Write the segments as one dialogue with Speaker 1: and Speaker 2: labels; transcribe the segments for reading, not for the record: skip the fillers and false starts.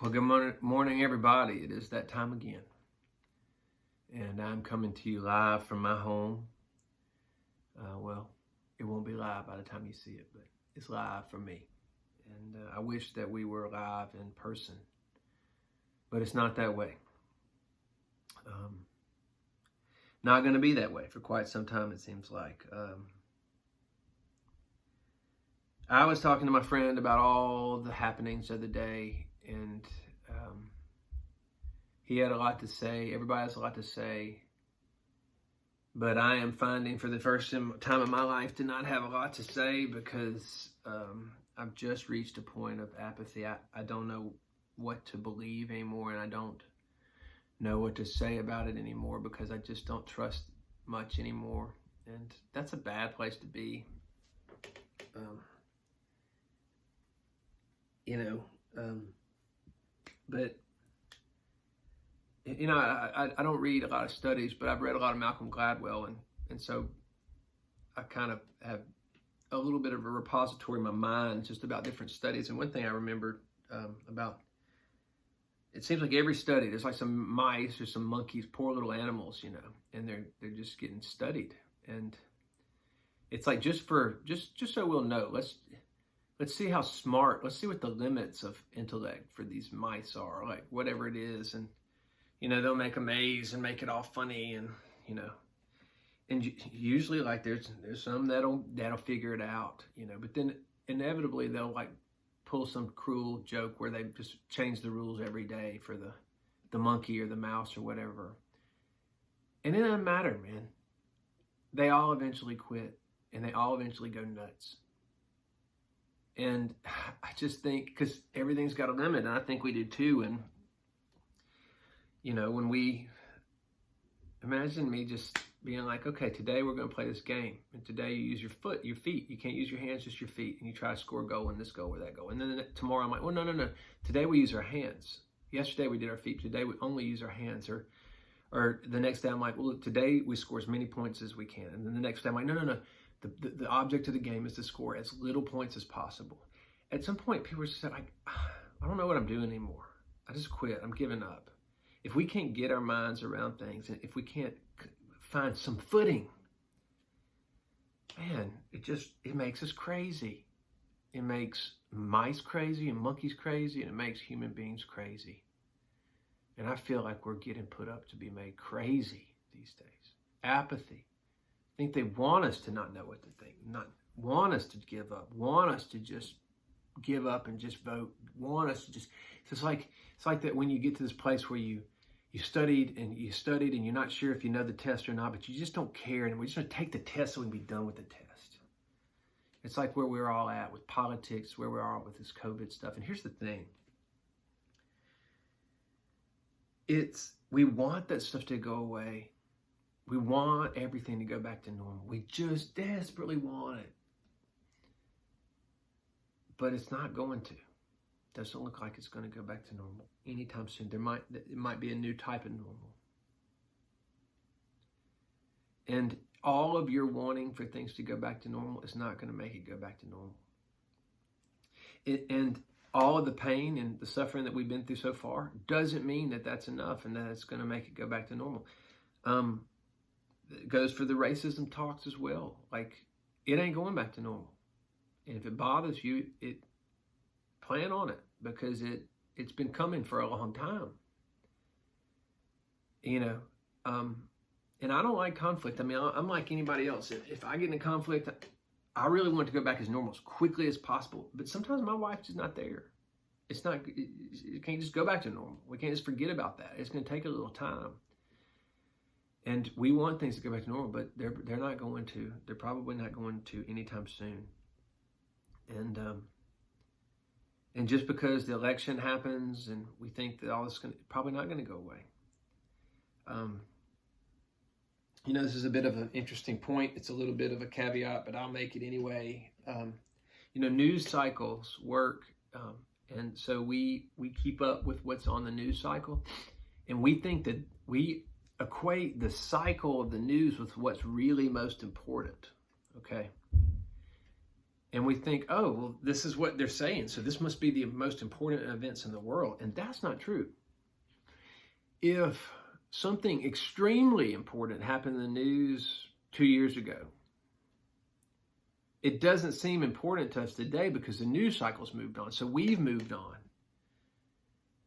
Speaker 1: Well, good morning, everybody. It is that time again. And I'm coming to you live from my home. Well, it won't be live by the time you see it, but it's live for me. And I wish that we were live in person, but it's not that way. Not going to be that way for quite some time, it seems like. I was talking to my friend about all the happenings of the day, and he had a lot to say. Everybody has a lot to say. But I am finding for the first time in my life to not have a lot to say because I've just reached a point of apathy. I don't know what to believe anymore, and I don't know what to say about it anymore because I just don't trust much anymore. And that's a bad place to be. But I don't read a lot of studies, but I've read a lot of Malcolm Gladwell, and so I kind of have a little bit of a repository in my mind just about different studies. And one thing I remember about, it seems like every study, there's like some mice or some monkeys, poor little animals, and they're just getting studied. And it's like just so we'll know, let's see how smart, let's see what the limits of intellect for these mice are, like whatever it is. And they'll make a maze and make it all funny, and and usually like there's some that'll figure it out, but then inevitably they'll like pull some cruel joke where they just change the rules every day for the monkey or the mouse or whatever. And it doesn't matter, man. They all eventually quit, and they all eventually go nuts. And I just think, because everything's got a limit, and I think we do too. And when we imagine me just being like, okay, today we're going to play this game, and today you use your feet. You can't use your hands, just your feet, and you try to score a goal in this goal or that goal. And then tomorrow I'm like, well, no. Today we use our hands. Yesterday we did our feet. Today we only use our hands. Or the next day I'm like, well, look, today we score as many points as we can. And then the next day I'm like, no. The object of the game is to score as little points as possible. At some point, people just said, I don't know what I'm doing anymore. I just quit. I'm giving up. If we can't get our minds around things, and if we can't find some footing, man, it makes us crazy. It makes mice crazy and monkeys crazy, and it makes human beings crazy. And I feel like we're getting put up to be made crazy these days. Apathy. I think they want us to not know what to think, not want us to give up, want us to just give up and just vote, want us to just, it's like that when you get to this place where you studied and you're not sure if you know the test or not, but you just don't care, and we're just going to take the test so we can be done with the test. It's like where we're all at with politics, where we're all with this COVID stuff. And here's the thing. We want that stuff to go away. We want everything to go back to normal. We just desperately want it. But it's not going to. Doesn't look like it's going to go back to normal anytime soon. It might be a new type of normal. And all of your wanting for things to go back to normal is not going to make it go back to normal. And all of the pain and the suffering that we've been through so far doesn't mean that that's enough and that it's going to make it go back to normal. It goes for the racism talks as well. Like, it ain't going back to normal. And if it bothers you, plan on it, because it's been coming for a long time. And I don't like conflict. I mean, I'm like anybody else. If I get in a conflict, I really want it to go back as normal as quickly as possible. But sometimes my wife's just not there. It can't just go back to normal. We can't just forget about that. It's going to take a little time. And we want things to go back to normal, but they're not going to. They're probably not going to anytime soon. And just because the election happens and we think that all this is probably not going to go away. This is a bit of an interesting point. It's a little bit of a caveat, but I'll make it anyway. News cycles work, and so we keep up with what's on the news cycle, and we think that we equate the cycle of the news with what's really most important. Okay. And we think, oh, well, this is what they're saying, so this must be the most important events in the world. And that's not true. If something extremely important happened in the news 2 years ago, it doesn't seem important to us today because the news cycle's moved on. So we've moved on.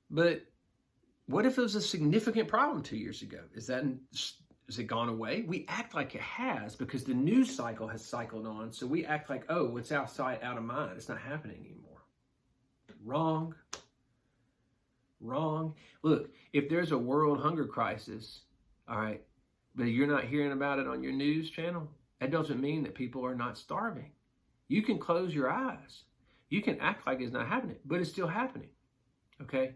Speaker 1: But what if it was a significant problem 2 years ago? Is it gone away? We act like it has because the news cycle has cycled on. So we act like, oh, it's out of sight, out of mind. It's not happening anymore. Wrong. Wrong. Look, if there's a world hunger crisis, all right, but you're not hearing about it on your news channel, that doesn't mean that people are not starving. You can close your eyes. You can act like it's not happening, but it's still happening. Okay?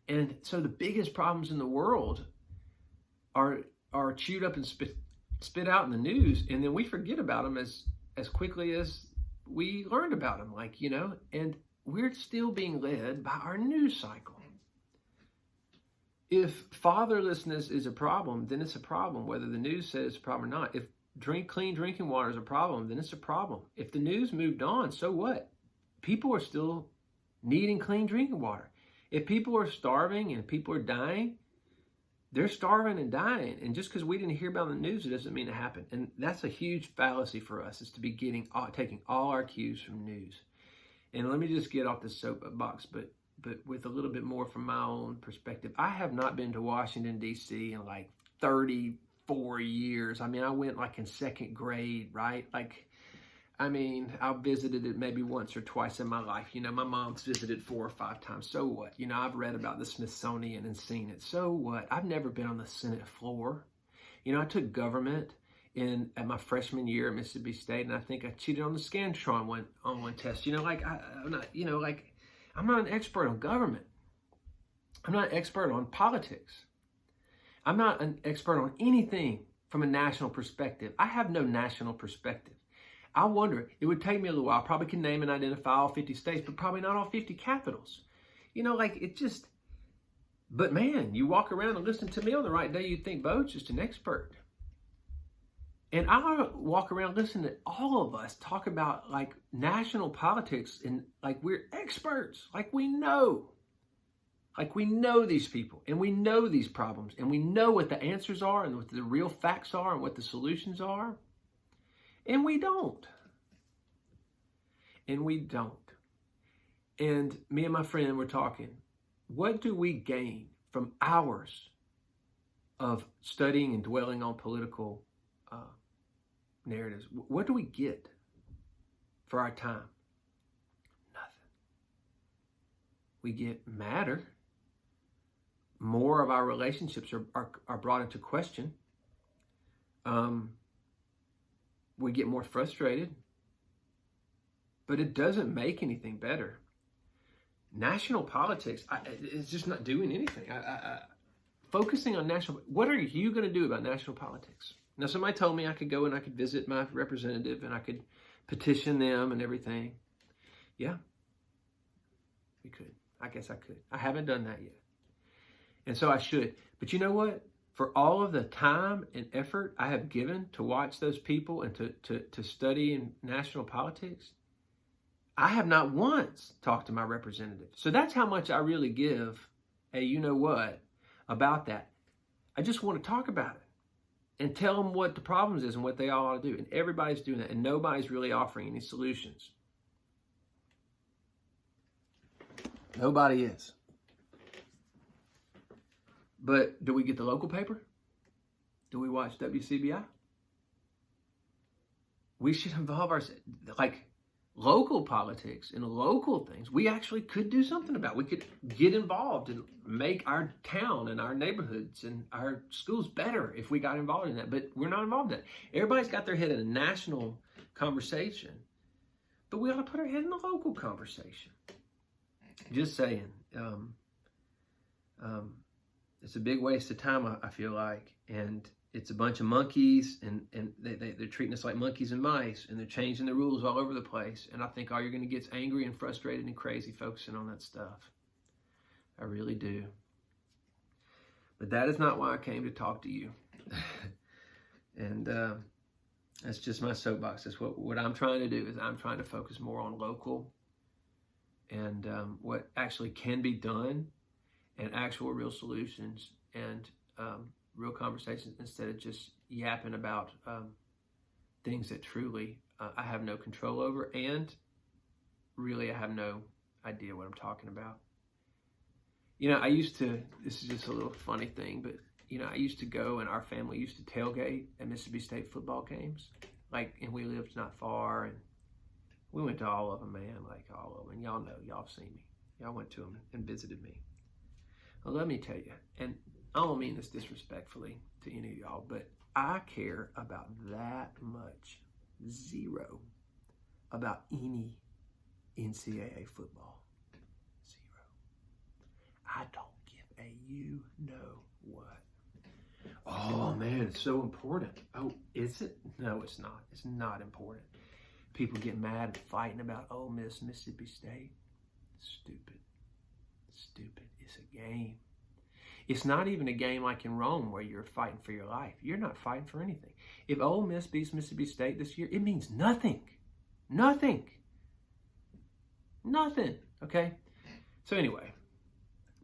Speaker 1: And so the biggest problems in the world are chewed up and spit out in the news, and then we forget about them as quickly as we learned about them, and we're still being led by our news cycle. If fatherlessness is a problem, then it's a problem, whether the news says it's a problem or not. If clean drinking water is a problem, then it's a problem. If the news moved on, so what? People are still needing clean drinking water. If people are starving and people are dying, they're starving and dying. And just because we didn't hear about it in the news, it doesn't mean it happened. And that's a huge fallacy for us, is to be taking all our cues from news. And let me just get off the soapbox, but with a little bit more from my own perspective. I have not been to Washington, D.C. in like 34 years. I mean, I went like in second grade, right? I visited it maybe once or twice in my life. My mom's visited 4 or 5 times. So what? I've read about the Smithsonian and seen it. So what? I've never been on the Senate floor. I took government at my freshman year at Mississippi State, and I think I cheated on the Scantron on one test. I'm not an expert on government. I'm not an expert on politics. I'm not an expert on anything from a national perspective. I have no national perspective. I wonder, it would take me a little while. I probably can name and identify all 50 states, but probably not all 50 capitals. But man, you walk around and listen to me on the right day, you'd think Bo's just an expert. And I walk around listening to all of us talk about like national politics and like we're experts, like we know these people and we know these problems and we know what the answers are and what the real facts are and what the solutions are. And we don't. And me and my friend were talking, what do we gain from hours of studying and dwelling on political narratives? What do we get for our time? Nothing. We get madder. More of our relationships are brought into question. We get more frustrated. But it doesn't make anything better. National politics, it's just not doing anything. Focusing on what are you going to do about national politics? Now, somebody told me I could go and I could visit my representative and I could petition them and everything. Yeah, we could. I guess I could. I haven't done that yet. And so I should. But you know what? For all of the time and effort I have given to watch those people and to study in national politics, I have not once talked to my representative. So that's how much I really give a you know what about that. I just want to talk about it and tell them what the problems is and what they all ought to do. And everybody's doing that and nobody's really offering any solutions. Nobody is. But do we get the local paper? Do we watch WCBI? We should involve ourselves, like local politics and local things. We actually could do something about it. We could get involved and make our town and our neighborhoods and our schools better if we got involved in that. But we're not involved in that. Everybody's got their head in a national conversation, but we ought to put our head in the local conversation. Just saying. It's a big waste of time, I feel like, and it's a bunch of monkeys, and they're treating us like monkeys and mice, and they're changing the rules all over the place, and I think all you're going to get is angry and frustrated and crazy focusing on that stuff. I really do. But that is not why I came to talk to you. And That's just my soapbox. That's what I'm trying to do is I'm trying to focus more on local and what actually can be done and actual real solutions and real conversations instead of just yapping about things that truly I have no control over and really I have no idea what I'm talking about. I used to, this is just a little funny thing, but I used to go and our family used to tailgate at Mississippi State football games. And we lived not far and we went to all of them, man, all of them. And y'all know, y'all have seen me. Y'all went to them and visited me. Well, let me tell you, and I don't mean this disrespectfully to any of y'all, but I care about that much, zero, about any NCAA football. Zero. I don't give a you know what. Oh man, it's so important. Oh, is it? No, it's not. It's not important. People get mad and fighting about Ole Miss, Mississippi State. Stupid. Stupid. It's a game. It's not even a game like in Rome where you're fighting for your life. You're not fighting for anything. If Ole Miss beats Mississippi State this year, it means nothing. Nothing. Nothing. Okay? So anyway,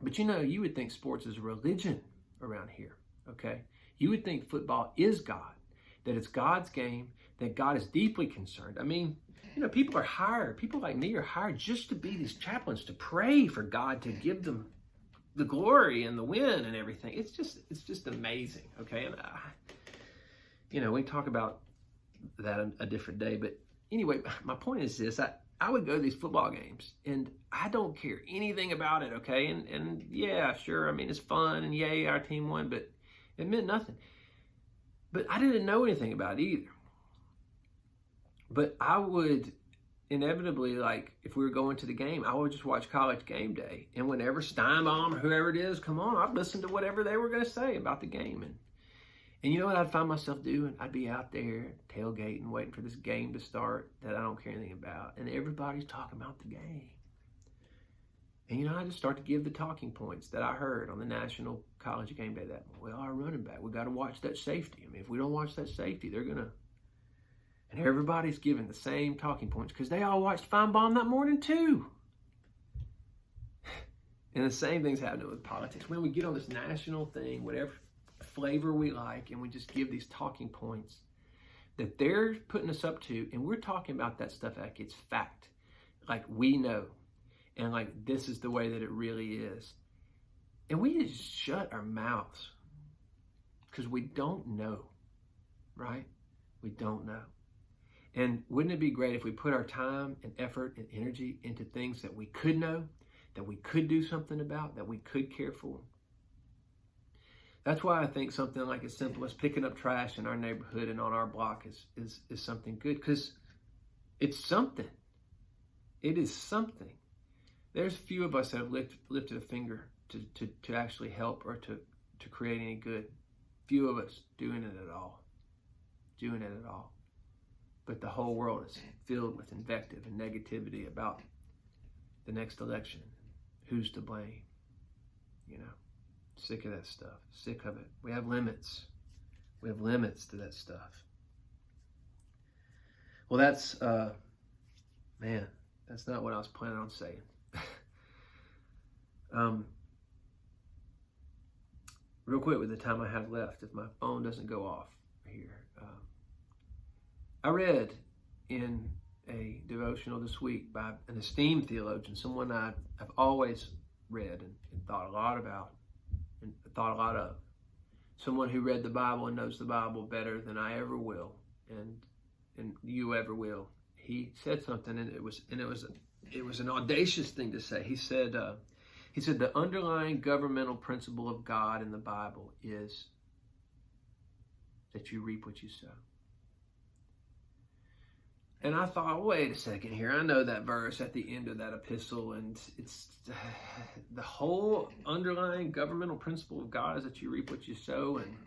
Speaker 1: but you would think sports is a religion around here. Okay? You would think football is God, that it's God's game, that God is deeply concerned. I mean, people are hired, people like me are hired just to be these chaplains, to pray for God to give them the glory and the win and everything. It's just amazing, okay? And we talk about that a different day, but anyway, my point is this: I would go to these football games, and I don't care anything about it, okay? And yeah, sure, I mean it's fun, and yay, our team won, but it meant nothing. But I didn't know anything about it either. But I would inevitably, if we were going to the game, I would just watch College Game Day. And whenever Steinbaum or whoever it is, come on, I'd listen to whatever they were going to say about the game. And you know what I'd find myself doing? I'd be out there tailgating, waiting for this game to start that I don't care anything about. And everybody's talking about the game. And I just start to give the talking points that I heard on the national College Game Day that, well, our running back, we got to watch that safety. I mean, if we don't watch that safety, they're going to... And everybody's giving the same talking points because they all watched Feinbaum that morning too. And the same thing's happening with politics. When we get on this national thing, whatever flavor we like, and we just give these talking points that they're putting us up to, and we're talking about that stuff like it's fact, like we know, and like this is the way that it really is. And we just shut our mouths because we don't know, right? We don't know. And wouldn't it be great if we put our time and effort and energy into things that we could know, that we could do something about, that we could care for? That's why I think something like as simple as picking up trash in our neighborhood and on our block is something good, because it's something. It is something. There's few of us that have lifted a finger to actually help or to create any good. Few of us doing it at all. Doing it at all. But the whole world is filled with invective and negativity about the next election. Who's to blame? Sick of that stuff. Sick of it. We have limits. We have limits to that stuff. Well, that's not what I was planning on saying. Real quick with the time I have left, if my phone doesn't go off here. I read in a devotional this week by an esteemed theologian, someone I've always read and thought a lot about and thought a lot of. Someone who read the Bible and knows the Bible better than I ever will, and you ever will. He said something, and it was an audacious thing to say. He said the underlying governmental principle of God in the Bible is that you reap what you sow. And I thought, wait a second here. I know that verse at the end of that epistle, and it's the whole underlying governmental principle of God is that you reap what you sow, and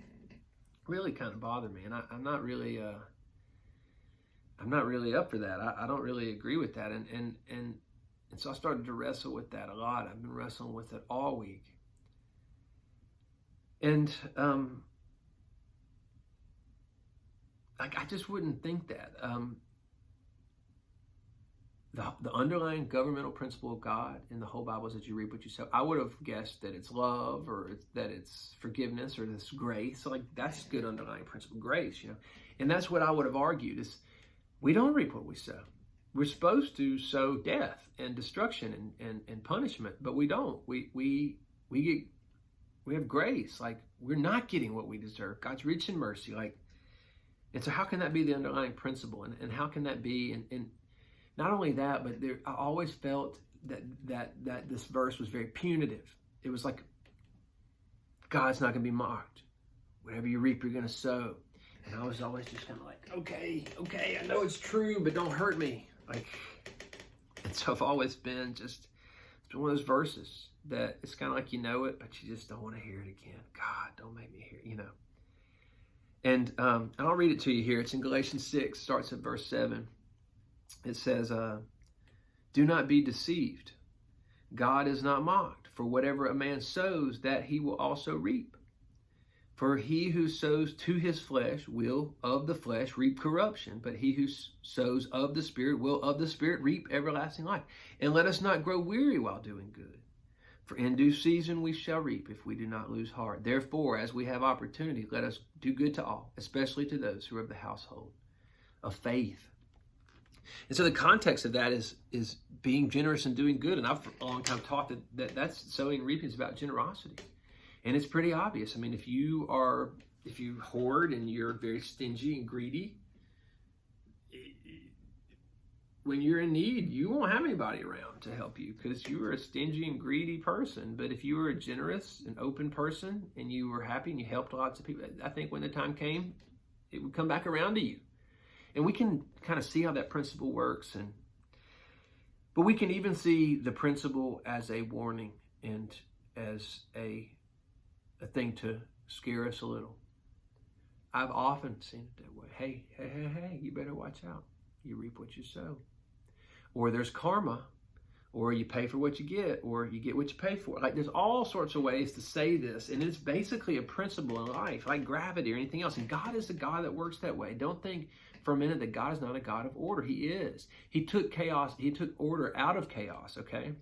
Speaker 1: really kind of bothered me. And I'm not really up for that. I don't really agree with that. And so I started to wrestle with that a lot. I've been wrestling with it all week. And like, I just wouldn't think that. The underlying governmental principle of God in the whole Bible is that you reap what you sow. I would have guessed that it's love, or that it's forgiveness, or this grace. Like, that's good underlying principle, grace, And that's what I would have argued is we don't reap what we sow. We're supposed to sow death and destruction and punishment, but we don't. We have grace. Like, we're not getting what we deserve. God's rich in mercy. Like, and so how can that be the underlying principle? And how can that be? And not only that, but I always felt that this verse was very punitive. It was like, God's not going to be mocked. Whatever you reap, you're going to sow. And I was always just kind of like, okay, I know it's true, but don't hurt me. Like, and so I've always been it's been one of those verses that it's kind of like, you know it, but you just don't want to hear it again. God, don't make me hear it, And I'll read it to you here. It's in Galatians 6, starts at verse 7. It says, do not be deceived. God is not mocked. For whatever a man sows, that he will also reap. For he who sows to his flesh will of the flesh reap corruption, but he who sows of the Spirit will of the Spirit reap everlasting life. And let us not grow weary while doing good. For in due season we shall reap if we do not lose heart. Therefore, as we have opportunity, let us do good to all, especially to those who are of the household of faith. And so the context of that is being generous and doing good. And I've for a long time taught that's sowing and reaping is about generosity. And it's pretty obvious. I mean, if you hoard and you're very stingy and greedy, when you're in need, you won't have anybody around to help you because you were a stingy and greedy person. But if you were a generous and open person and you were happy and you helped lots of people, I think when the time came, it would come back around to you. And we can kind of see how that principle works. But we can even see the principle as a warning and as a thing to scare us a little. I've often seen it that way. Hey, you better watch out. You reap what you sow. Or there's karma, or you pay for what you get, or you get what you pay for. Like, there's all sorts of ways to say this, and it's basically a principle in life, like gravity or anything else. And God is a God that works that way. Don't think for a minute that God is not a God of order. He is. He took order out of chaos, okay?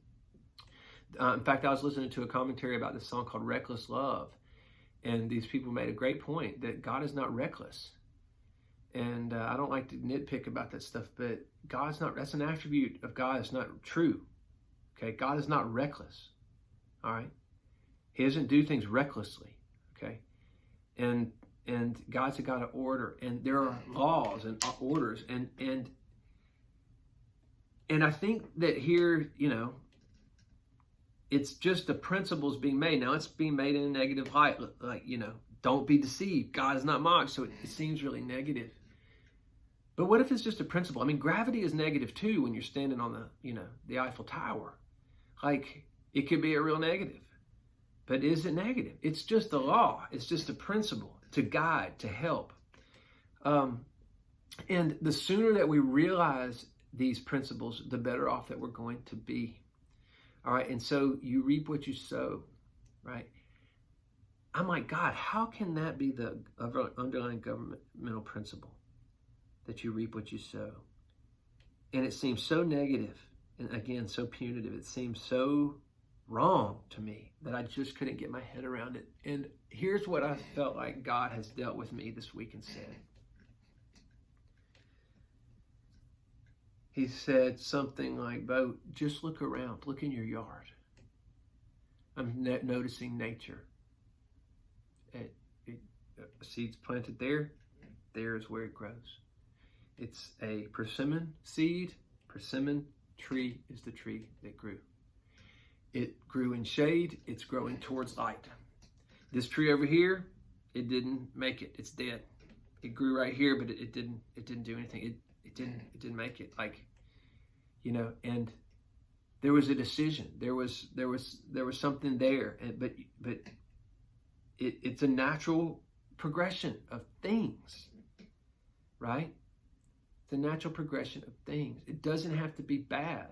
Speaker 1: In fact, I was listening to a commentary about this song called Reckless Love, and these people made a great point that God is not reckless. And I don't like to nitpick about that stuff, but that's an attribute of God that's not true. Okay, God is not reckless. All right, He doesn't do things recklessly. Okay, and God's a God of order, and there are laws and orders, and I think that here, it's just the principles being made. Now it's being made in a negative light, like don't be deceived. God is not mocked, so it seems really negative. But what if it's just a principle? I mean, gravity is negative too when you're standing on the Eiffel Tower. Like, it could be a real negative. But is it negative? It's just a law. It's just a principle to guide, to help. And the sooner that we realize these principles, the better off that we're going to be. All right, and so you reap what you sow, right? I'm like, God, how can that be the underlying governmental principle? That you reap what you sow. And it seems so negative, and again, so punitive. It seems so wrong to me that I just couldn't get my head around it. And here's what I felt like God has dealt with me this week and said. He said something like, Bo, just look around. Look in your yard. I'm noticing nature. A seed's planted there. There is where it grows. It's a persimmon seed. Persimmon tree is the tree that grew. It grew in shade. It's growing towards light. This tree over here, it didn't make it. It's dead. It grew right here, but it didn't do anything. It didn't make it. Like, and there was a decision. There was something there. But it's a natural progression of things, right? It's a natural progression of things. It doesn't have to be bad.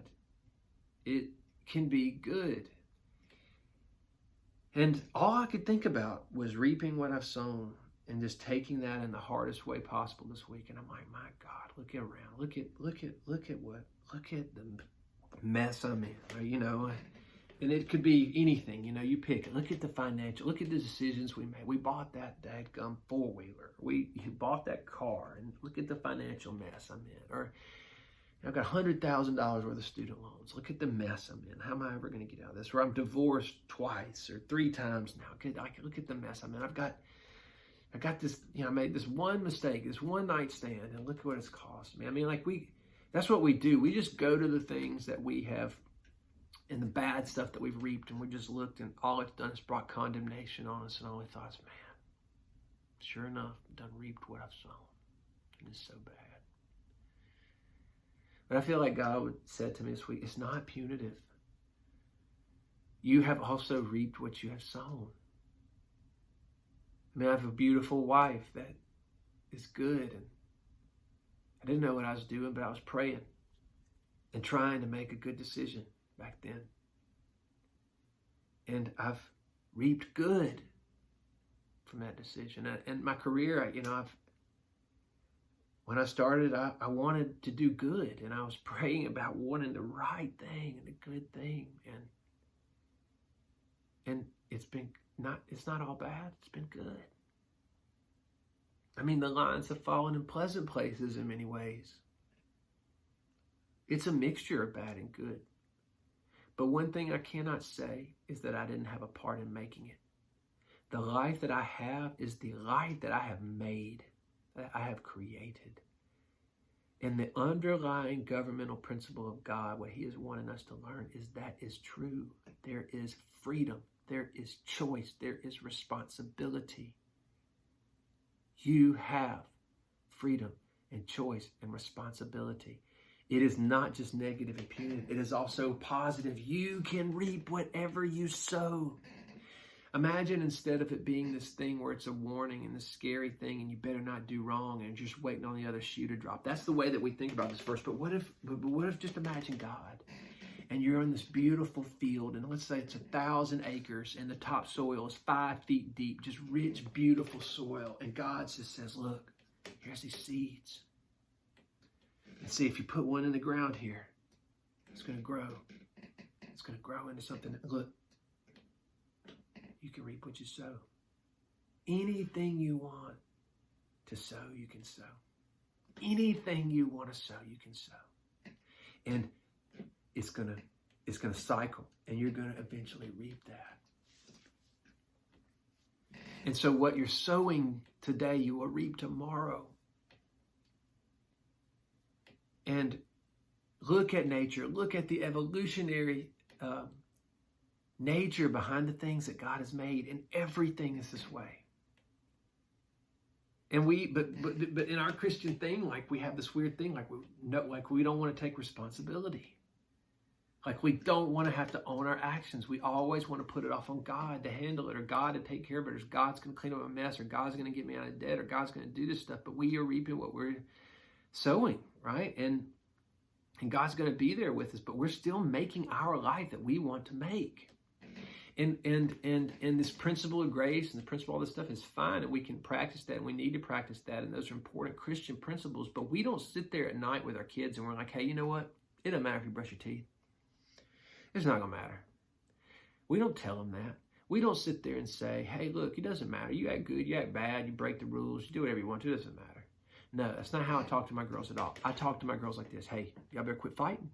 Speaker 1: It can be good. And all I could think about was reaping what I've sown. and just taking that in the hardest way possible this week. And I'm like, my God, look around. Look at the mess I'm in, right? You know, and it could be anything, you know, you pick it. Look at the financial, look at the decisions we made. We bought that dadgum four-wheeler. You bought that car, and look at the financial mess I'm in. Or I've got $100,000 worth of student loans. Look at the mess I'm in. How am I ever going to get out of this? Or I'm divorced twice or 3 times now. Look at the mess I'm in. I got this, you know, I made this one mistake, this one night stand, and look what it's cost me. I mean, like that's what we do. We just go to the things that we have and the bad stuff that we've reaped, and we just looked, and all it's done is brought condemnation on us, and all we thought is, man, sure enough, I've done reaped what I've sown. And it's so bad. But I feel like God said to me this week, it's not punitive. You have also reaped what you have sown. I mean, I have a beautiful wife that is good, and I didn't know what I was doing, but I was praying and trying to make a good decision back then. And I've reaped good from that decision. And my career, when I started, I wanted to do good, and I was praying about wanting the right thing and the good thing. And it's not all bad. It's been good. I mean, the lines have fallen in pleasant places in many ways. It's a mixture of bad and good. But one thing I cannot say is that I didn't have a part in making it. The life that I have is the life that I have made, that I have created. And the underlying governmental principle of God, what He is wanting us to learn, is that is true. There is freedom. There is choice. There is responsibility. You have freedom and choice and responsibility. It is not just negative and punitive. It is also positive. You can reap whatever you sow. Imagine instead of it being this thing where it's a warning and this scary thing and you better not do wrong and just waiting on the other shoe to drop. That's the way that we think about this verse. But what if just imagine God, and you're in this beautiful field, and let's say it's 1,000 acres, and the topsoil is 5 feet deep, just rich, beautiful soil. And God just says, look, here's these seeds. And see, if you put one in the ground here, it's going to grow. It's going to grow into something. Look, you can reap what you sow. Anything you want to sow, you can sow. Anything you want to sow, you can sow. And it's going to cycle, and you're going to eventually reap that. And so what you're sowing today, you will reap tomorrow. And look at nature. Look at the evolutionary nature behind the things that God has made, and everything is this way. And but in our Christian thing, like we have this weird thing, like we don't want to take responsibility. Like we don't want to have to own our actions. We always want to put it off on God to handle it, or God to take care of it, or God's going to clean up a mess, or God's going to get me out of debt, or God's going to do this stuff. But we are reaping what we're sowing, right? And God's going to be there with us, but we're still making our life that we want to make. And this principle of grace and the principle of all this stuff is fine, and we can practice that, and we need to practice that, and those are important Christian principles. But we don't sit there at night with our kids and we're like, hey, you know what? It doesn't matter if you brush your teeth. It's not going to matter. We don't tell them that. We don't sit there and say, hey, look, it doesn't matter. You act good, you act bad, you break the rules, you do whatever you want to. It doesn't matter. No, that's not how I talk to my girls at all. I talk to my girls like this. Hey, y'all better quit fighting.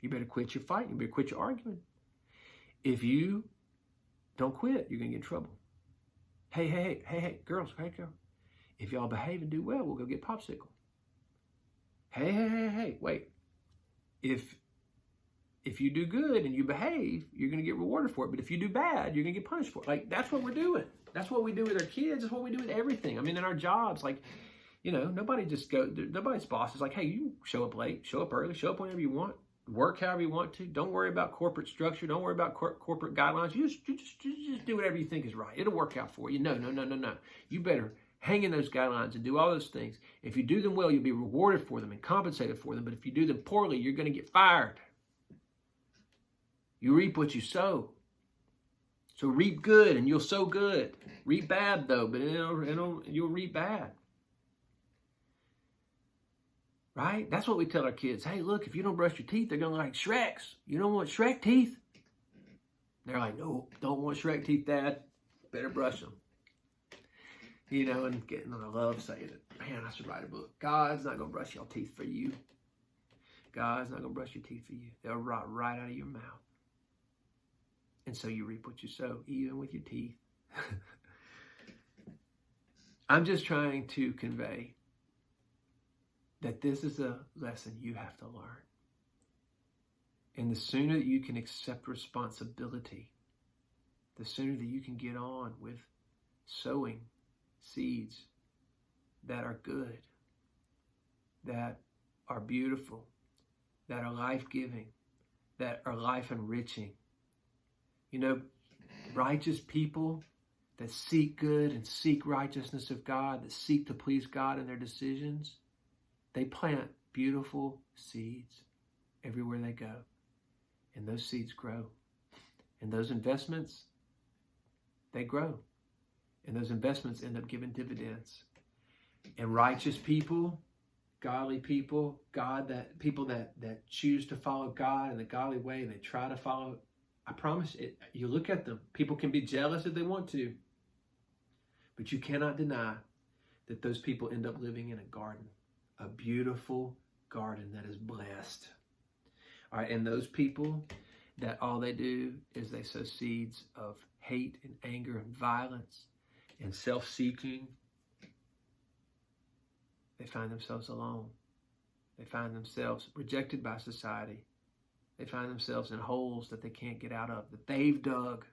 Speaker 1: You better quit your fighting. You better quit your arguing. If you don't quit, you're going to get in trouble. Hey, girls, hey, girl. If y'all behave and do well, we'll go get popsicle. Hey, wait. If you do good and you behave, you're going to get rewarded for it. But if you do bad, you're going to get punished for it. Like, that's what we're doing. That's what we do with our kids. That's what we do with everything. I mean, in our jobs, like, nobody's boss is like, hey, you show up late, show up early, show up whenever you want, work however you want to. Don't worry about corporate structure. Don't worry about corporate guidelines. You just do whatever you think is right. It'll work out for you. No. You better hang in those guidelines and do all those things. If you do them well, you'll be rewarded for them and compensated for them. But if you do them poorly, you're going to get fired. You reap what you sow. So reap good and you'll sow good. Reap bad though, but you'll reap bad. Right? That's what we tell our kids. Hey, look, if you don't brush your teeth, they're going to like Shrek's. You don't want Shrek teeth? They're like, no, don't want Shrek teeth, Dad. Better brush them. You know, and I love saying it. Man, I should write a book. God's not going to brush your teeth for you. God's not going to brush your teeth for you. They'll rot right out of your mouth. And so you reap what you sow, even with your teeth. I'm just trying to convey that this is a lesson you have to learn. And the sooner that you can accept responsibility, the sooner that you can get on with sowing seeds that are good, that are beautiful, that are life-giving, that are life-enriching. You know, righteous people that seek good and seek righteousness of God, that seek to please God in their decisions, they plant beautiful seeds everywhere they go. And those seeds grow. And those investments, they grow. And those investments end up giving dividends. And righteous people, godly people, people that choose to follow God in the godly way, and they try to follow, I promise it, you look at them, people can be jealous if they want to, but you cannot deny that those people end up living in a garden, a beautiful garden that is blessed. All right, and those people that all they do is they sow seeds of hate and anger and violence and self-seeking, they find themselves alone. They find themselves rejected by society. They find themselves in holes that they can't get out of, that they've dug.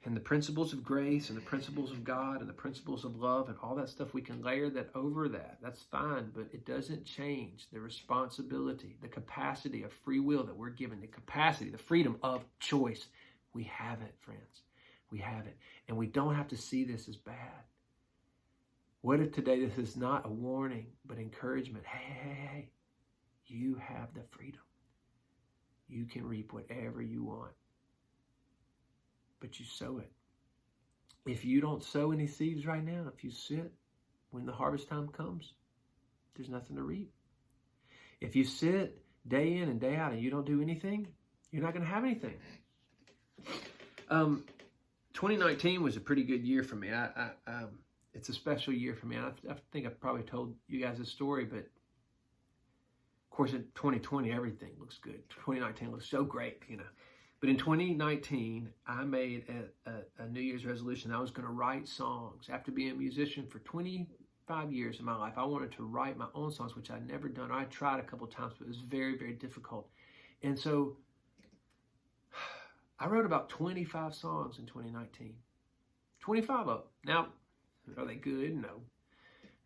Speaker 1: And the principles of grace and the principles of God and the principles of love and all that stuff, we can layer that over that. That's fine, but it doesn't change the responsibility, the capacity of free will that we're given, the capacity, the freedom of choice. We have it, friends. We have it. And we don't have to see this as bad. What if today this is not a warning, but encouragement? Hey, you have the freedom. You can reap whatever you want. But you sow it. If you don't sow any seeds right now, if you sit, when the harvest time comes, there's nothing to reap. If you sit day in and day out and you don't do anything, you're not going to have anything. 2019 was a pretty good year for me. It's a special year for me. I think I've probably told you guys this story, but of course in 2020, everything looks good. 2019 looks so great, you know. But in 2019, I made a New Year's resolution. I was going to write songs. After being a musician for 25 years of my life, I wanted to write my own songs, which I'd never done. I tried a couple of times, but it was very, very difficult. And so I wrote about 25 songs in 2019. 25 of them. Now, are they good? No.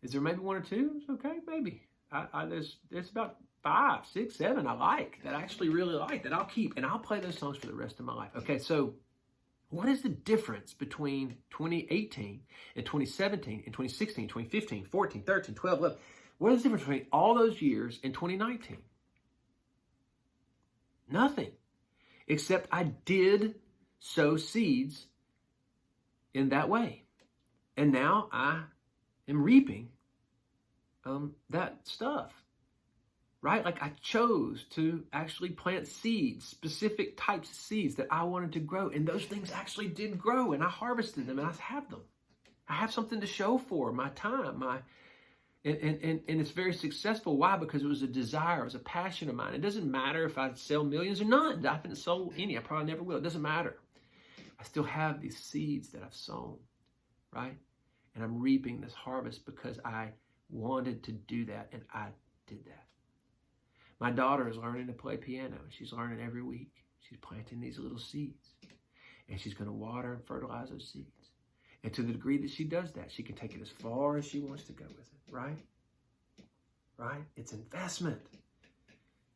Speaker 1: Is there maybe one or two? It's okay, maybe. There's about 5, 6, 7 I like, that I actually really like, that I'll keep, and I'll play those songs for the rest of my life. Okay, so what is the difference between 2018 and 2017 and 2016, 2015, 14, 13, 12, 11? What is the difference between all those years and 2019? Nothing, except I did sow seeds in that way. And now I am reaping that stuff. Right? Like I chose to actually plant seeds, specific types of seeds that I wanted to grow. And those things actually did grow, and I harvested them, and I have them. I have something to show for my time, and it's very successful. Why? Because it was a desire, it was a passion of mine. It doesn't matter if I sell millions or not. I haven't sold any. I probably never will. It doesn't matter. I still have these seeds that I've sown, right? And I'm reaping this harvest because I wanted to do that, and I did that. My daughter is learning to play piano. She's learning every week. She's planting these little seeds. And she's going to water and fertilize those seeds. And to the degree that she does that, she can take it as far as she wants to go with it, right? Right? It's investment.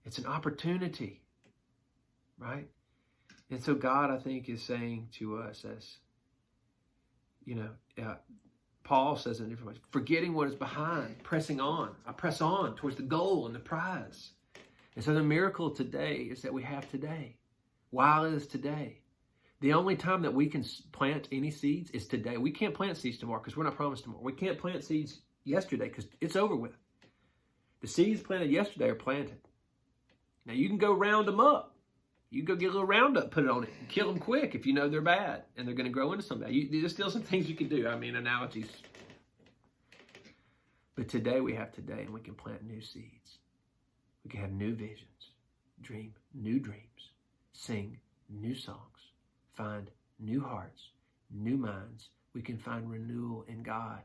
Speaker 1: It's an opportunity, right? And so God, I think, is saying to us as, Paul says in a different way, forgetting what is behind, pressing on. I press on towards the goal and the prize. And so the miracle today is that we have today. while it is today. The only time that we can plant any seeds is today. We can't plant seeds tomorrow because we're not promised tomorrow. We can't plant seeds yesterday because it's over with. The seeds planted yesterday are planted. Now you can go round them up. You can go get a little Roundup, put it on it, and kill them quick if you know they're bad and they're going to grow into something. There's still some things you can do. I mean, analogies. But today we have today, and we can plant new seeds. We can have new visions, dream new dreams, sing new songs, find new hearts, new minds. We can find renewal in God.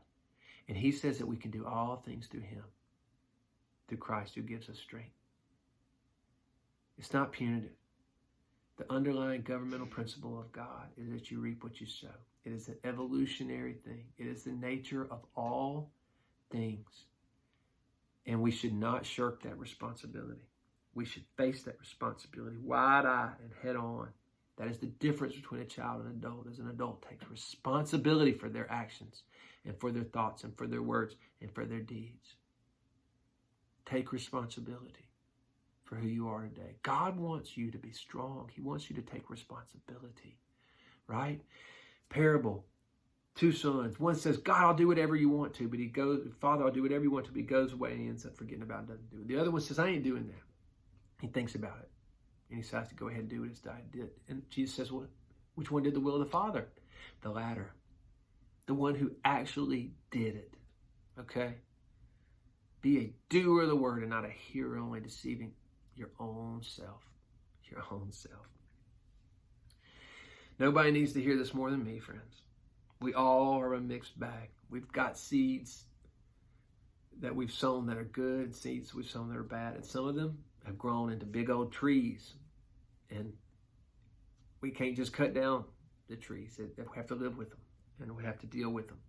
Speaker 1: And he says that we can do all things through him, through Christ who gives us strength. It's not punitive. The underlying governmental principle of God is that you reap what you sow. It is an evolutionary thing. It is the nature of all things. And we should not shirk that responsibility. We should face that responsibility wide-eyed and head-on. That is the difference between a child and an adult. As an adult takes responsibility for their actions and for their thoughts and for their words and for their deeds. Take responsibility for who you are today. God wants you to be strong. He wants you to take responsibility, right? Parable, two sons. One says, God, I'll do whatever you want to, but he goes, Father, I'll do whatever you want to, but he goes away and he ends up forgetting about it, doesn't do it. The other one says, I ain't doing that. He thinks about it and he decides to go ahead and do what his dad did. And Jesus says, well, which one did the will of the Father? The latter. The one who actually did it. Okay? Be a doer of the word and not a hearer only, deceiving your own self. Your own self. Nobody needs to hear this more than me, friends. We all are a mixed bag. We've got seeds that we've sown that are good, and seeds we've sown that are bad. And some of them have grown into big old trees. And we can't just cut down the trees. We have to live with them. And we have to deal with them.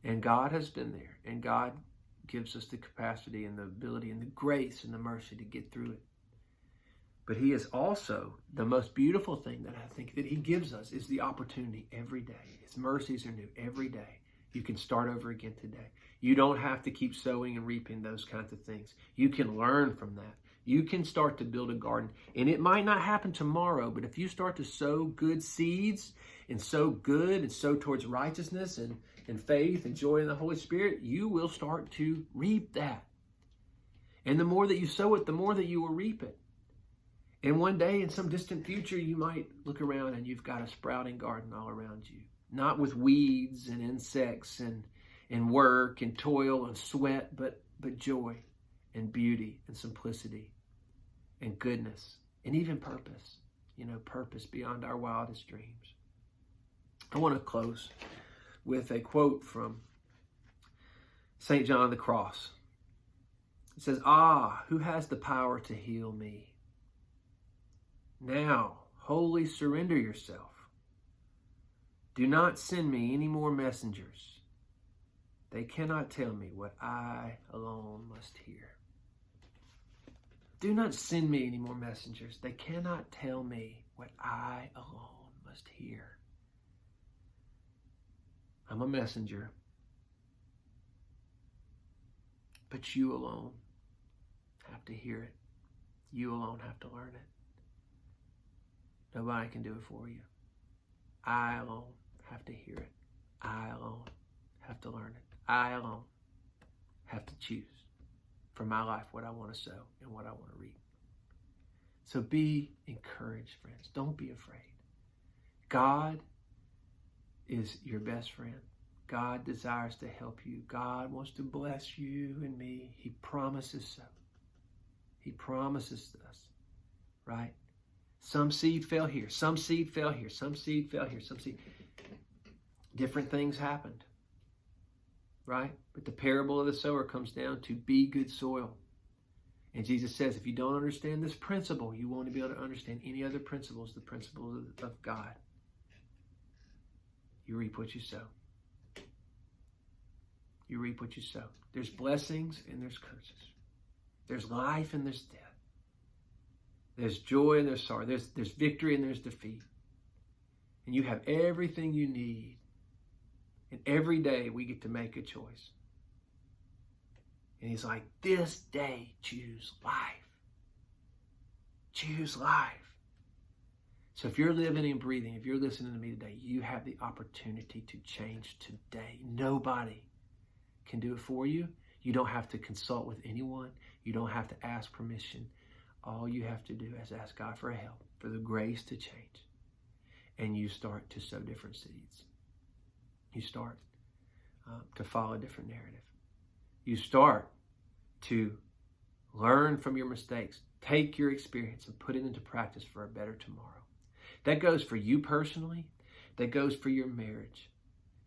Speaker 1: And God has been there. And God gives us the capacity and the ability and the grace and the mercy to get through it. But he is also, the most beautiful thing that I think that he gives us is the opportunity every day. His mercies are new every day. You can start over again today. You don't have to keep sowing and reaping those kinds of things. You can learn from that. You can start to build a garden. And it might not happen tomorrow, but if you start to sow good seeds and sow good and sow towards righteousness and faith and joy in the Holy Spirit, you will start to reap that. And the more that you sow it, the more that you will reap it. And one day in some distant future, you might look around and you've got a sprouting garden all around you. Not with weeds and insects and work and toil and sweat, but joy and beauty and simplicity and goodness and even purpose. You know, purpose beyond our wildest dreams. I want to close with a quote from St. John of the Cross. It says, "Ah, who has the power to heal me? Now, wholly surrender yourself. Do not send me any more messengers. They cannot tell me what I alone must hear." Do not send me any more messengers. They cannot tell me what I alone must hear. I'm a messenger. But you alone have to hear it. You alone have to learn it. Nobody can do it for you. I alone have to hear it. I alone have to learn it. I alone have to choose for my life what I want to sow and what I want to reap. So be encouraged, friends. Don't be afraid. God is your best friend. God desires to help you. God wants to bless you and me. He promises so. He promises us, right? Some seed fell here. Some seed fell here. Some seed fell here. Some seed. Different things happened, right? But the parable of the sower comes down to be good soil. And Jesus says, if you don't understand this principle, you won't be able to understand any other principles, the principles of God. You reap what you sow. You reap what you sow. There's blessings and there's curses. There's life and there's death. There's joy and there's sorrow. There's victory and there's defeat. And you have everything you need. And every day we get to make a choice. And he's like, this day choose life. Choose life. So if you're living and breathing, if you're listening to me today, you have the opportunity to change today. Nobody can do it for you. You don't have to consult with anyone. You don't have to ask permission. All you have to do is ask God for help, for the grace to change. And you start to sow different seeds. You start to follow a different narrative. You start to learn from your mistakes. Take your experience and put it into practice for a better tomorrow. That goes for you personally. That goes for your marriage.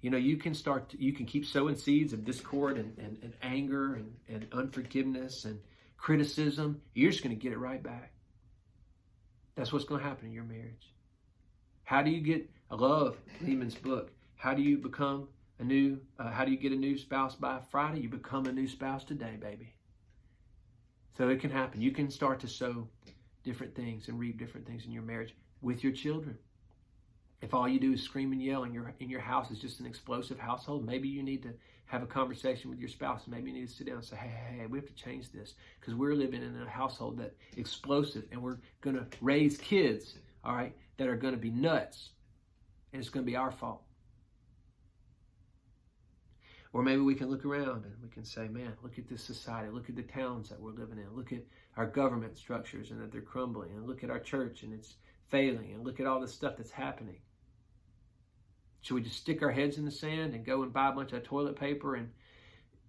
Speaker 1: You know, you can keep sowing seeds of discord and anger and unforgiveness and criticism. You're just going to get it right back. That's what's going to happen in your marriage. How do you get, I love Lehman's book, how do you become how do you get a new spouse by Friday? You become a new spouse today, baby. So it can happen. You can start to sow different things and reap different things in your marriage with your children. If all you do is scream and yell and your house is just an explosive household, maybe you need to have a conversation with your spouse. Maybe you need to sit down and say, hey, we have to change this because we're living in a household that's explosive and we're going to raise kids, all right, that are going to be nuts, and it's going to be our fault. Or maybe we can look around and we can say, man, look at this society. Look at the towns that we're living in. Look at our government structures and that they're crumbling. And look at our church and it's failing. And look at all the stuff that's happening. Should we just stick our heads in the sand and go and buy a bunch of toilet paper and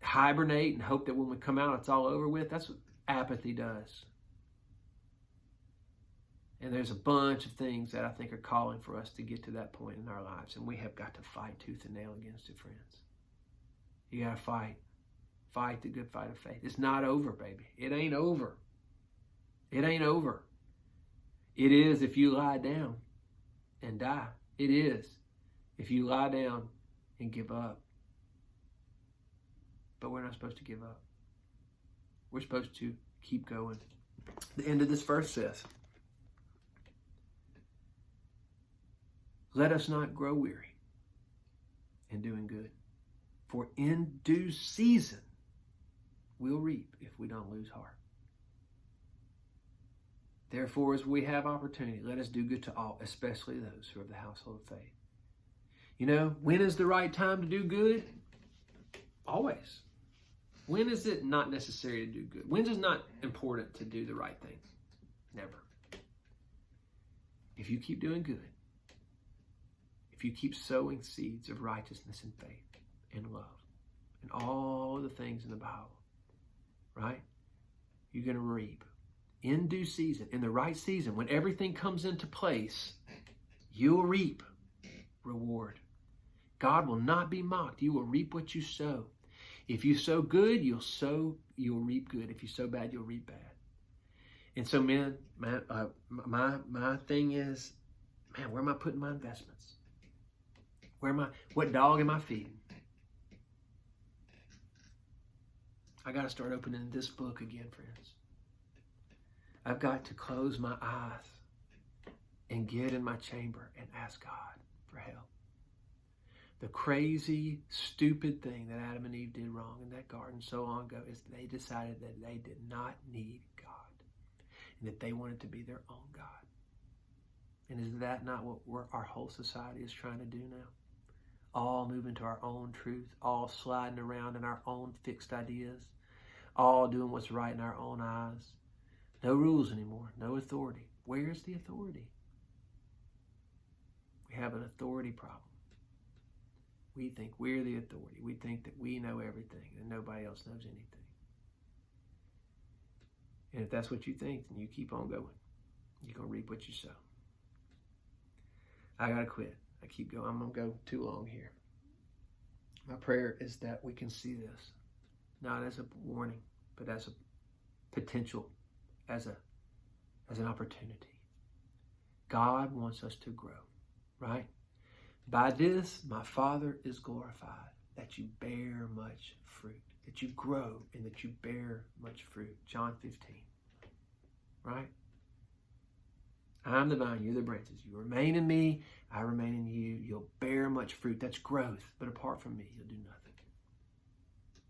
Speaker 1: hibernate and hope that when we come out it's all over with? That's what apathy does. And there's a bunch of things that I think are calling for us to get to that point in our lives. And we have got to fight tooth and nail against it, friends. You got to fight. Fight the good fight of faith. It's not over, baby. It ain't over. It ain't over. It is if you lie down and die. It is if you lie down and give up. But we're not supposed to give up. We're supposed to keep going. The end of this verse says, let us not grow weary in doing good. For in due season, we'll reap if we don't lose heart. Therefore, as we have opportunity, let us do good to all, especially those who are of the household of faith. You know, when is the right time to do good? Always. When is it not necessary to do good? When is it not important to do the right thing? Never. If you keep doing good, if you keep sowing seeds of righteousness and faith, and love, and all the things in the Bible, right? You're going to reap in due season, in the right season, when everything comes into place, you'll reap reward. God will not be mocked. You will reap what you sow. If you sow good, you'll reap good. If you sow bad, you'll reap bad. And so, man, my thing is, man, where am I putting my investments? What dog am I feeding? I got to start opening this book again, friends. I've got to close my eyes and get in my chamber and ask God for help. The crazy, stupid thing that Adam and Eve did wrong in that garden so long ago is they decided that they did not need God and that they wanted to be their own God. And is that not what our whole society is trying to do now? All moving to our own truth, all sliding around in our own fixed ideas, all doing what's right in our own eyes. No rules anymore, no authority. Where's the authority? We have an authority problem. We think we're the authority. We think that we know everything and nobody else knows anything. And if that's what you think, then you keep on going. You're going to reap what you sow. I got to quit. I keep going. I'm going to go too long here. My prayer is that we can see this, not as a warning, but as a potential, as an opportunity. God wants us to grow, right? By this, my Father is glorified, that you bear much fruit, that you grow and that you bear much fruit. John 15, right? I'm the vine, you're the branches. You remain in me, I remain in you. You'll bear much fruit. That's growth. But apart from me, you'll do nothing.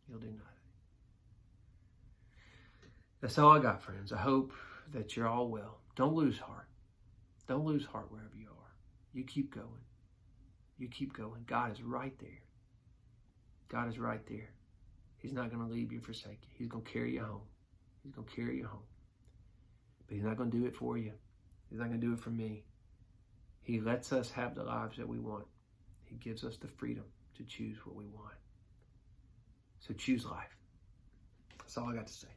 Speaker 1: You'll do nothing. That's all I got, friends. I hope that you're all well. Don't lose heart. Don't lose heart wherever you are. You keep going. You keep going. God is right there. God is right there. He's not going to leave you and forsake you. He's going to carry you home. He's going to carry you home. But he's not going to do it for you. He's not going to do it for me. He lets us have the lives that we want. He gives us the freedom to choose what we want. So choose life. That's all I got to say.